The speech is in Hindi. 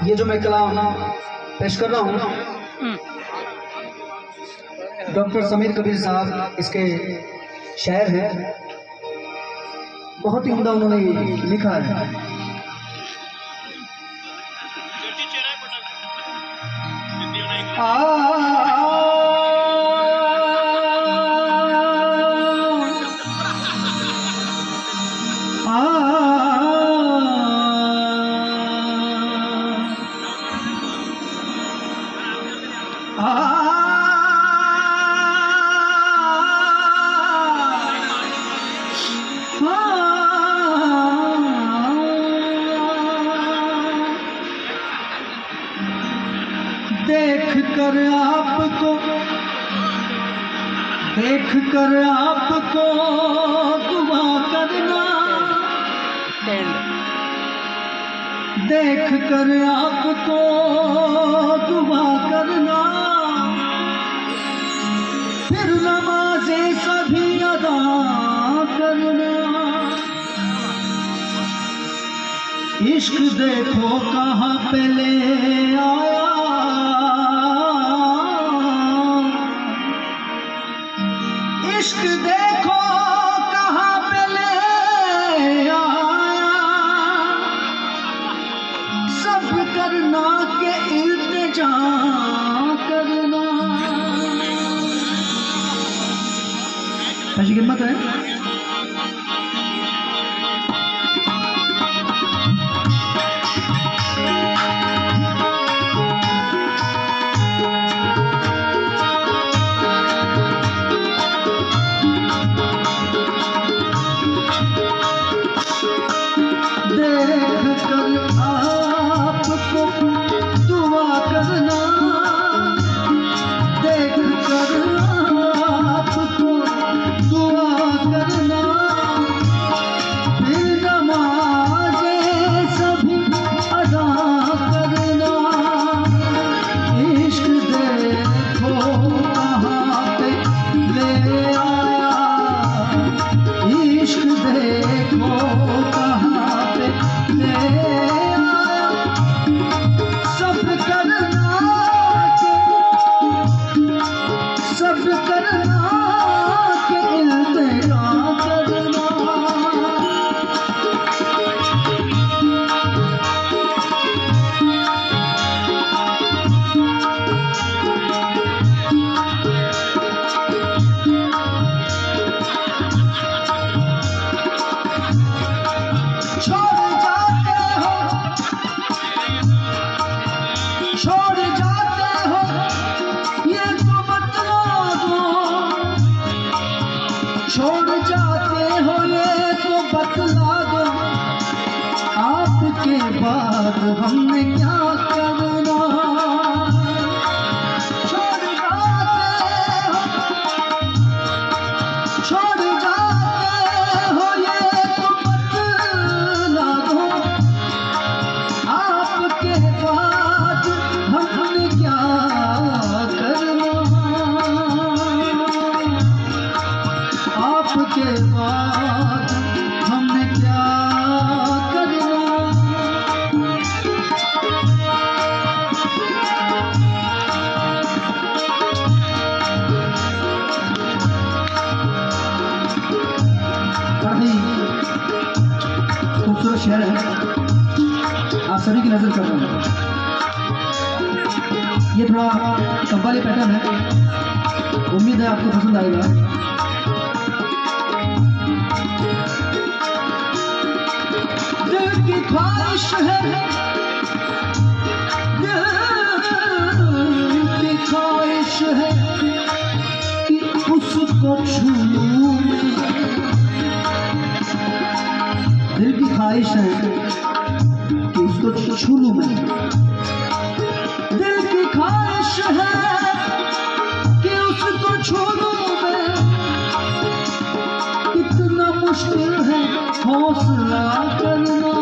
ये जो मैं कलाम पेश कर रहा हूँ, डॉक्टर समीर कबीर साहब इसके शायर हैं, बहुत ही उम्दा उन्होंने लिखा है। देख कर आपको दुआ करना, देख कर आपको दुआ करना, फिर नमाज़ें सभी अदा करना। इश्क देखो कहाँ पे ले आया, इश्क देखो कहाँ पे ले आया, सब करना के इल्तिजा करना। ऐसी हिम्मत है। छोड़ जाते हो ये तो बतला दो, आपके बाद हमने क्या करना। छोड़ जाते हो ये तो बतला दो, आपके बाद हमने क्या करना। आपके बाद हमने क्या करना। काफी खूबसूरत शेर है, आप सभी की नजर कर रहे हैं। ये थोड़ा कव्वाली पैटर्न है, उम्मीद है आपको पसंद आएगा। ख्वाहिश है, दिल की ख्वाहिश है कि उसको छू लूं। दिल की ख्वाहिश है कि उसको छू लूं मैं। दिल की ख्वाहिश है कि उसको छू लूं मैं। कितना मुश्किल है हौसला करना।